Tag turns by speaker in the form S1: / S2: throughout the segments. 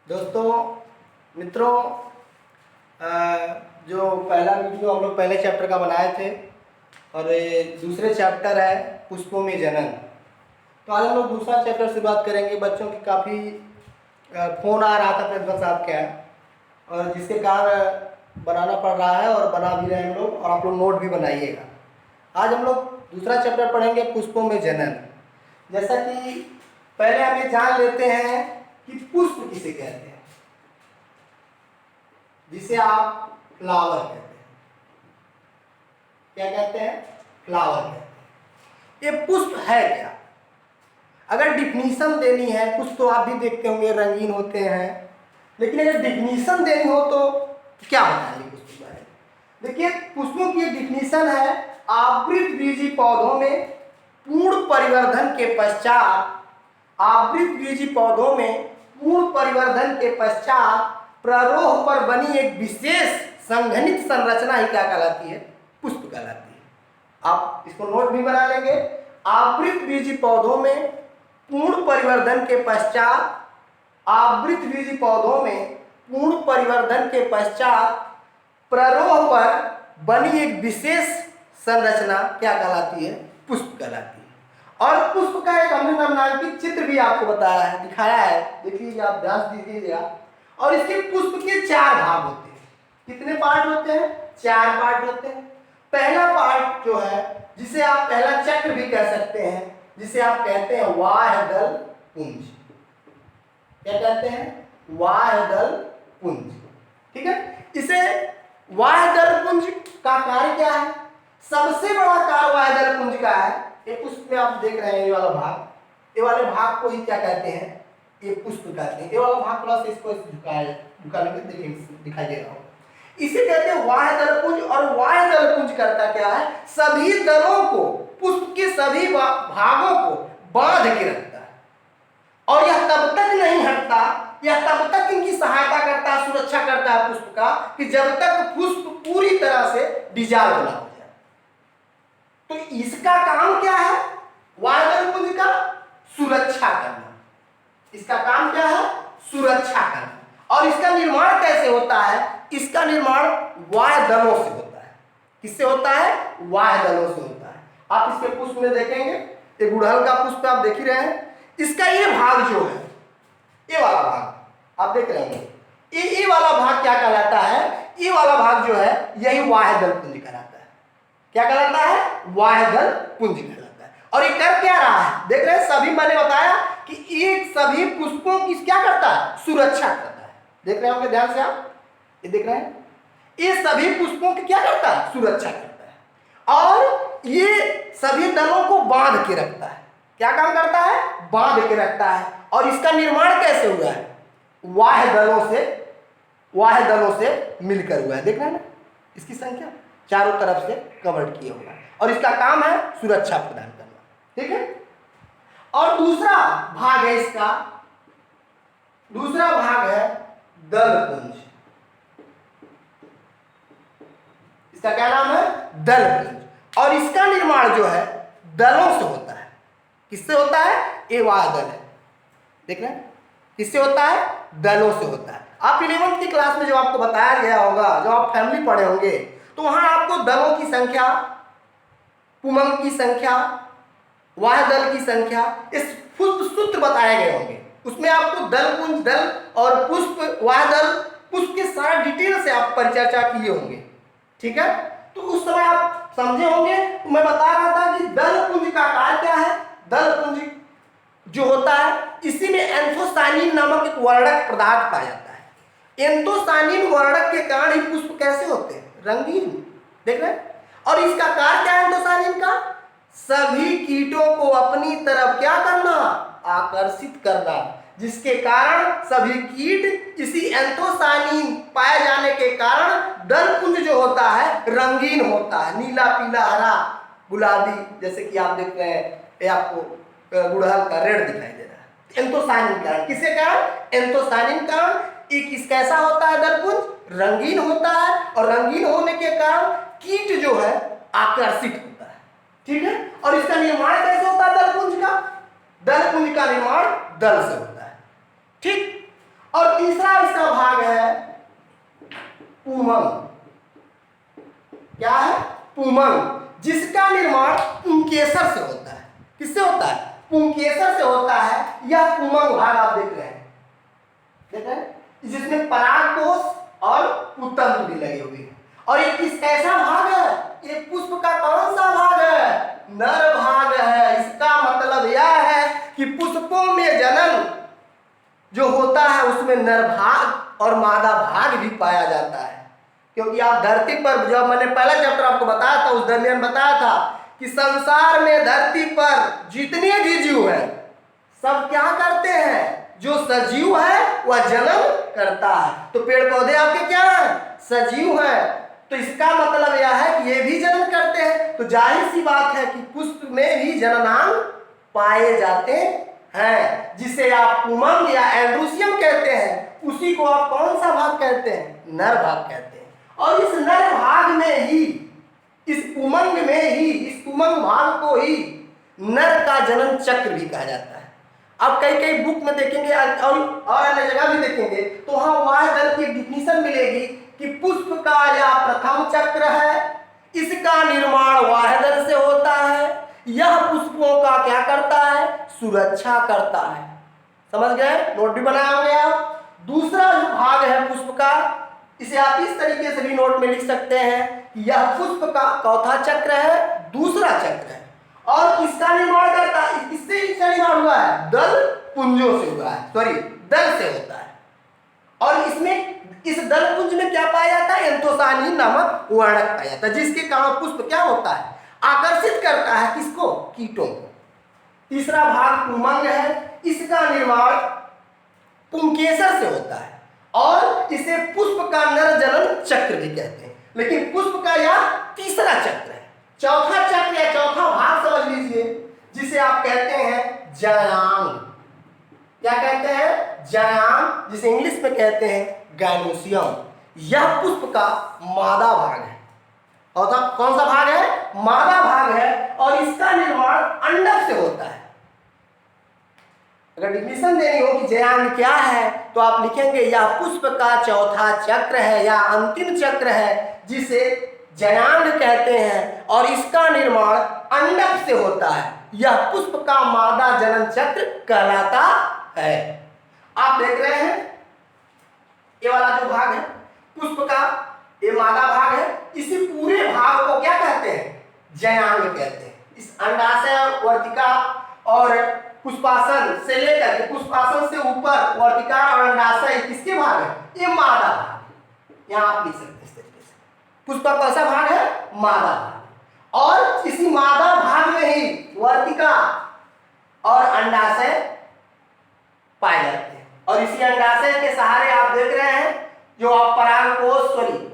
S1: दोस्तों, मित्रों, जो पहला वीडियो हम लोग पहले चैप्टर का बनाए थे और ये दूसरे चैप्टर है पुष्पों में जनन। तो आज हम लोग दूसरा चैप्टर से बात करेंगे। बच्चों की काफ़ी फ़ोन आ रहा था प्रिंसिपल साहब के यहाँ, और जिसके कारण बनाना पड़ रहा है और बना भी रहे हैं हम लोग, और आप लोग नोट भी बनाइएगा। आज हम लोग दूसरा चैप्टर पढ़ेंगे पुष्पों में जनन। जैसा कि पहले हम ये जान लेते हैं कि पुष्प किसे कहते हैं, जिसे आप फ्लावर कहते हैं। क्या कहते हैं? फ्लावर कहते हैं। ये पुष्प है क्या? अगर डिफिनीशन देनी है, कुछ तो आप भी देखते होंगे रंगीन होते हैं, लेकिन अगर डिफिनीशन देनी हो तो क्या बताएंगे पुष्प के बारे में? देखिए, पुष्पों की डिफिनीशन है आवृत बीजी पौधों में पूर्ण परिवर्धन के पश्चात, आवृत बीजी पौधों में पूर्ण परिवर्धन के पश्चात प्ररोह पर बनी एक विशेष संघनित संरचना ही क्या कहलाती है? पुष्प कहलाती है। आप इसको नोट भी बना लेंगे। आवृत बीजी पौधों में पूर्ण परिवर्धन के पश्चात, आवृत बीजी पौधों में पूर्ण परिवर्धन के पश्चात प्ररोह पर बनी एक विशेष संरचना क्या कहलाती है? पुष्प कहलाती है। और पुष्प का एक हमने नामांकित चित्र भी आपको बताया है, दिखाया है, देखिए आप ध्यान दीजिएगा। और इसके पुष्प के 4 भाग होते हैं। कितने पार्ट होते हैं? 4 पार्ट होते हैं। पहला पार्ट जो है, जिसे आप पहला चक्र भी कह सकते हैं, जिसे आप कहते हैं वाह्यदल पुंज। क्या कहते हैं? वाह्यदल पुंज। ठीक है। इसे वाह्यदल पुंज का कार्य क्या है? सबसे बड़ा कार्य वाह्यदल पुंज का है, ये पुष्प में आप देख रहे हैं ये वाला भाग, ये वाले भाग को ही क्या कहते हैं? ये पुष्प कहते हैं। ये वाला भाग थोड़ा सा इसको झुका लेंगे, देखिए दिखाई दे रहा हो। इसे कहते हैं वाह्यदल पुंज। और वाह्यदल पुंज करता क्या है? सभी दलों को, पुष्प के सभी भागों को बांध के रखता है, और यह तब तक नहीं हटता, यह तब तक इनकी सहायता करता है, सुरक्षा करता है पुष्प का, कि जब तक पुष्प पूरी तरह से डिजॉल्व ना हो जाए। तो इसका काम क्या है? वाह्यदल पुंज का सुरक्षा करना। इसका काम क्या है? सुरक्षा करना। और इसका निर्माण कैसे होता है? इसका निर्माण वाह्यदलों से होता है। किससे होता है? वाह्यदलों से होता है। आप इसके पुष्प में देखेंगे, ये गुड़हल का पुष्प आप देख ही रहे हैं। इसका ये भाग जो है, ये वाला भाग आप देख रहे हैं, ये वाला भाग क्या कहलाता है? ये वाला भाग जो है, यही वाह्यदल पुंज कहलाता है। क्या कहलाता है? वाह्यदल पुंज कहलाता है। और ये कर क्या रहा है? देख रहे हैं, सभी मैंने बताया कि ये सभी पुष्पों की क्या करता है? सुरक्षा करता है। देख रहे होंगे ध्यान से आप, ये देख रहे हैं, ये सभी पुष्पों की क्या करता है? सुरक्षा करता है। और ये सभी दलों को बांध के रखता है। क्या काम करता है? बांध के रखता है। और इसका निर्माण कैसे हुआ है? वाह्यदलों से मिलकर हुआ है। देख रहे हैं ना, इसकी संख्या चारों तरफ से कवर्ड किया हुआ है, और इसका काम है सुरक्षा प्रदान करना। ठीक है। और दूसरा भाग है इसका, दूसरा भाग है दल पुंज। इसका क्या नाम है? दल पुंज। और इसका निर्माण जो है दलों से होता है। किससे होता है? ये वाह्यदल है, देख रहे हैं, किससे होता है? दलों से होता है। आप 11वीं की क्लास में जो आपको बताया गया होगा, जब आप फैमिली पढ़े होंगे, तो वहां आपको दलों की संख्या, पुमंग की संख्या, वाह्यदल की संख्या, इस पुष्प सूत्र बताए गए होंगे। उसमें आपको दल पुंज, दल और पुष्प, वाह्यदल, पुष्प के सारा डिटेल से आप परिचर्चा किए होंगे। ठीक है। तो उस समय आप समझे होंगे। तो मैं बता रहा था कि दल पुंज का कार्य क्या है? दल पुंज जो होता है, इसी में एंथोसायनिन नामक एक वर्णक पदार्थ पाया जाता है। एंथोसायनिन वर्णक के कारण ही पुष्प कैसे होते हैं? रंगीन। देख रहे हैं। और इसका कार्य क्या है एंथोसायनिन का? सभी कीटों को अपनी तरफ क्या करना? आकर्षित करना, जिसके कारण सभी कीट इसी एंथोसायनिन पाए जाने के कारण दल पुंज जो होता है रंगीन होता है, नीला, पीला, हरा, गुलाबी, जैसे कि आप देख रहे हैं, ये आपको गुड़हल का रेड दिखाई दे रहा है। एंथोसायनिन कारण, किसके कारण? एंथोसायनिन कारण। एक कैसा होता है दल पुंज? रंगीन होता है, और रंगीन होने के कारण कीट जो है आकर्षित होता है। ठीक है। और इसका निर्माण कैसे होता है दल पुंज का? दल पुंज का निर्माण दल से होता है। ठीक। और तीसरा इसका भाग है पुमंग। क्या है? पुमंग, जिसका निर्माण पुंकेसर से होता है। किससे होता है? पुंकेसर से होता है। यह पुमंग भाग आप देख रहे हैं, देख रहे हैं, जिसमें परागकोश और पुतंत्र भी लगे हुए हैं। और ये किस कैसा भाग है? ये पुष्प का कौन सा भाग है? नर भाग है। इसका मतलब यह है कि पुष्पों में जनन जो होता है उसमें नर भाग और मादा भाग भी पाया जाता है। क्योंकि आप धरती पर, जब मैंने पहला चैप्टर आपको बताया था, उस दरमियान बताया था कि संसार में धरती पर जितने भी जीव हैं सब क्या करते हैं? जो सजीव है वह जन्म करता है। तो पेड़ पौधे आपके क्या है? सजीव है। तो इसका मतलब यह है कि ये भी जन्म करते हैं। तो जाहिर सी बात है कि पुष्प में भी जननांग पाए जाते हैं, जिसे आप पुमंग या एंड्रोसियम कहते हैं। उसी को आप कौन सा भाग कहते हैं? नर भाग कहते हैं। और इस नर भाग में ही, इस पुमंग में ही, इस पुमंग भाग को ही नर का जनन चक्र भी कहा जाता है। आप कई कई बुक में देखेंगे और अन्य जगह भी देखेंगे तो वहां वाह दल की डिफिनीशन मिलेगी कि पुष्प का यह प्रथम चक्र है, इसका निर्माण वाहदल से होता है, यह पुष्पों का क्या करता है? सुरक्षा करता है। समझ गए? नोट भी बनाए होंगे आप। दूसरा जो भाग है पुष्प का, इसे आप इस तरीके से भी नोट में लिख सकते हैं कि यह पुष्प का चौथा चक्र है, दूसरा चक्र है। और किसका निर्माण करता है? किससे इसका निर्माण हुआ है? दल पुंजों से हुआ है, सॉरी दल से होता है। और इसमें, इस दल पुंज में क्या पाया जाता है? एंथोसायनिन नामक वर्णक पाया जाता है, जिसके कारण पुष्प क्या होता है? आकर्षित करता है किसको? कीटों को। तीसरा भाग पुमंग है। इसका निर्माण पुंकेसर से होता है और इसे पुष्प का नर जनन चक्र भी कहते हैं। लेकिन पुष्प का यह तीसरा चक्र है। चौथा चक्र या चौथा भाग समझ लीजिए, जिसे आप कहते हैं जयांग। क्या कहते हैं? जयांग, जिसे इंग्लिश में कहते हैं गाइनोसियम। यह पुष्प का मादा भाग है। और कौन सा भाग है? मादा भाग है। और इसका निर्माण अंडक से होता है। अगर डिफिनीशन देनी हो कि जयांग क्या है तो आप लिखेंगे यह पुष्प का चौथा चक्र है या अंतिम चक्र है, जिसे जयांग कहते हैं। और इसका निर्माण अंडक से होता है। यह पुष्प का मादा जनन चक्र कहलाता है। आप देख रहे हैं ये वाला जो भाग है पुष्प का, ये मादा भाग है। इसी पूरे भाग को क्या कहते हैं? जयांग कहते हैं। इस अंडाशय, वर्तिका और पुष्पासन से लेकर के पुष्पासन से ऊपर वर्तिका और अंडाशय किसके भाग है? ये मादा भाग। यहां आप लिख सकते हैं इस तरीके से। पुष्प का कैसा भाग है? मादा भाग। और इसी मादा भाग में ही वर्तिका और अंडाशय पाए जाते हैं। और इसी अंडाशय के सहारे आप देख रहे हैं जो आप परागकोश, सॉरी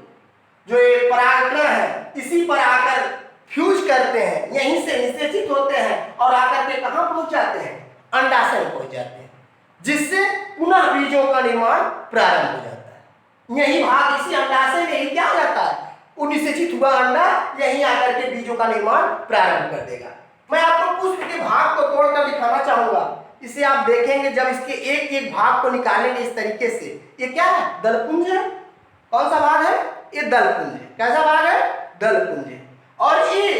S1: जो ये परागकण है, इसी पर आकर फ्यूज करते हैं, यहीं से निषेचित होते हैं और आकर के कहां पहुंच जाते हैं? अंडाशय में पहुंच जाते हैं, जिससे पुनः बीजों का निर्माण प्रारंभ हो जाता है। यही भाग, इसी अंडाशय में ही क्या हो जाता है? वो निषेचित हुआ अंडा यहीं आकर के बीजों का निर्माण प्रारंभ कर देगा। मैं आपको पुष्प के भाग को तोड़कर दिखाना चाहूंगा। इसे आप देखेंगे जब इसके एक एक भाग को निकालेंगे इस तरीके से। ये क्या है? दलपुंज है। कौन सा भाग है? ये दलपुंज है। कैसा भाग है? दलपुंज है। और ये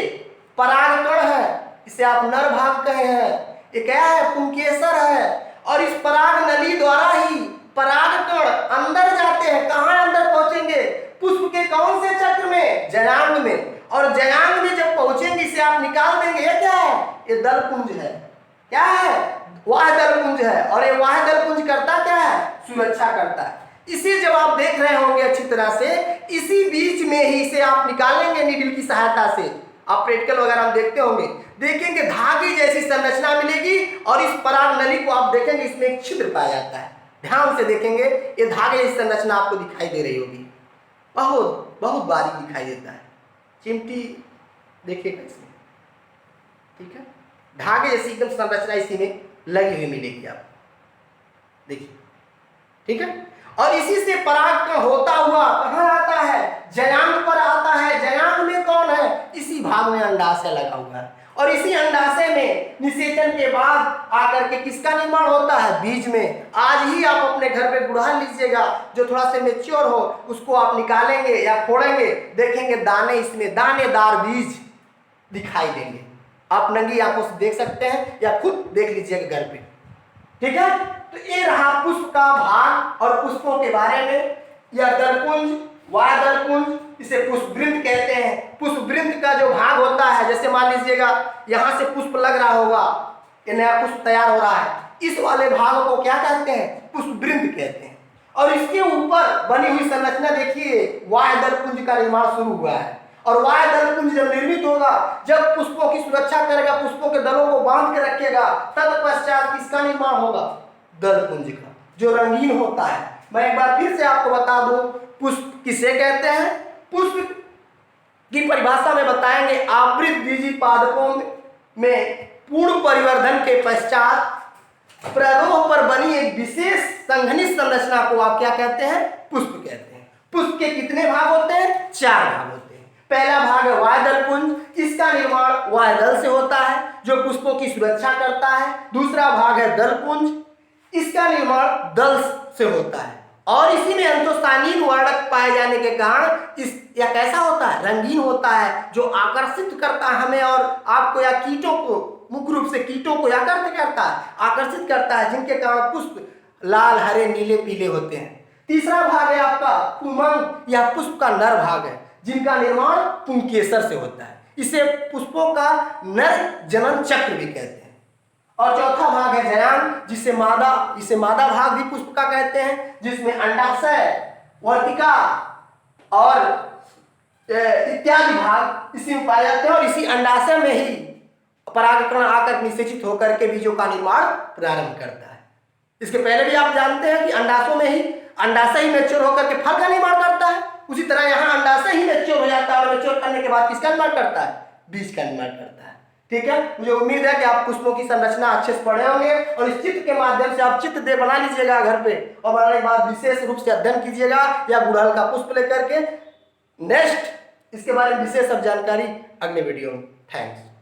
S1: परागकण है, इसे आप नर भाग कहे हैं। ये क्या है? पुंकेसर है। और इस पराग नली द्वारा ही परागकण अंदर जाते हैं। कहां अंदर पहुंचेंगे? पुष्प के कौन से चक्र में? जयांग में। और जयांग में जब पहुंचेंगे इसे आप निकाल देंगे। ये क्या है? ये दलपुंज है। क्या है? वाह दलपुंज है। और ये वाह दलपुंज करता क्या है? सुरक्षा करता है। इसे जब आप देख रहे होंगे अच्छी तरह से, इसी बीच में ही इसे आप निकालेंगे नीडल की सहायता से। आप प्रैक्टिकल वगैरह हम देखते होंगे, देखेंगे धागे जैसी संरचना मिलेगी। और इस पराग नली को आप देखेंगे, इसमें एक छिद्र पाया जाता है। ध्यान से देखेंगे, ये धागे जैसी संरचना आपको दिखाई दे रही होगी। बहुत बहुत बारीक दिखाई देता है। चिमटी देखिएगा इसमें, ठीक है? धागे जैसी एकदम संरचना इसी में लगी हुई मिलेगी आप देखिए, ठीक है? और इसी से पराग होता हुआ कहाँ आता है? जयांग पर आता है। जयांग में कौन है? इसी भाग में अंडाशय लगा हुआ है। और इसी अंडाशय में निषेचन के बाद आकर के किसका निर्माण होता है? बीज में। आज ही आप अपने घर पे गुड़हल लीजिएगा, जो थोड़ा सा मेच्योर हो, उसको आप निकालेंगे या फोड़ेंगे, देखेंगे दाने, इसमें दानेदार बीज दिखाई देंगे। आप नंगी आंखों से देख सकते हैं या खुद देख लीजिएगा घर पे, ठीक है। तो ये रहा पुष्प का भाग और पुष्पों के बारे में। यह दलपुंज, वाय दलपुंज, इसे पुष्पवृंत कहते हैं। पुष्पवृंत का जो भाग होता है, जैसे मान लीजिएगा यहाँ से पुष्प लग रहा होगा, ये नया पुष्प तैयार हो रहा है, इस वाले भाग को क्या कहते हैं? पुष्पवृंत कहते हैं। और इसके ऊपर बनी हुई संरचना देखिए, वाय दलपुंज का निर्माण शुरू हुआ है। और वाय दलपुंज जब निर्मित होगा, जब पुष्पों की सुरक्षा करेगा, पुष्पों के दलों को बांध के रखेगा, तत्पश्चात किसका निर्माण होगा? दलपुंज का, जो रंगीन होता है। मैं एक बार फिर से आपको बता दूं, पुष्प किसे कहते हैं? पुष्प की परिभाषा में बताएंगे, आवृत बीजी पादपों में पूर्ण परिवर्धन के पश्चात प्ररोह पर बनी एक विशेष संघनित संरचना को आप क्या कहते हैं? पुष्प कहते हैं। पुष्प के कितने भाग होते हैं? 4 भाग होते हैं। पहला भाग है वाय दलपुंज, इसका निर्माण वाय दल से होता है, जो पुष्पों की सुरक्षा करता है। दूसरा भाग है दलपुंज, इसका निर्माण दल से होता है, और इसी में अंतोस्थानीय वर्णक पाए जाने के कारण इस यह कैसा होता है? रंगीन होता है, जो आकर्षित करता है हमें और आपको या कीटों को, मुख्य रूप से कीटों को आकर्षित करता है, जिनके कारण पुष्प लाल, हरे, नीले, पीले होते हैं। तीसरा भाग है आपका पुंमंग, यह पुष्प का नर भाग है, जिनका निर्माण पुंकेसर से होता है। इसे पुष्पों का नर जनन चक्र भी कहते हैं। और चौथा भाग है जयान, इसे मादा भाग भी पुष्प का कहते हैं, जिसमें अंडाशय, वर्तिका और इत्यादि भाग इसी में पाए जाते हैं। और इसी अंडाशय में ही परागकण आकर निषेचित होकर के बीजों का निर्माण प्रारंभ करता है। इसके पहले भी आप जानते हैं कि अंडाशय ही मैच्योर होकर के फल का निर्माण करता है। उसी तरह यहाँ अंडाशय ही मैच्योर हो जाता है, और मैच्योर करने के बाद किसका निर्माण करता है? बीज का निर्माण करता है। ठीक है, मुझे उम्मीद है कि आप पुष्पों की संरचना अच्छे से पढ़े होंगे, और इस चित्र के माध्यम से आप चित्र दे बना लीजिएगा घर पे, और बनाने के बाद विशेष रूप से अध्ययन कीजिएगा या गुड़हल का पुष्प लेकर के। नेक्स्ट इसके बारे में विशेष जानकारी अगले वीडियो में। थैंक्स।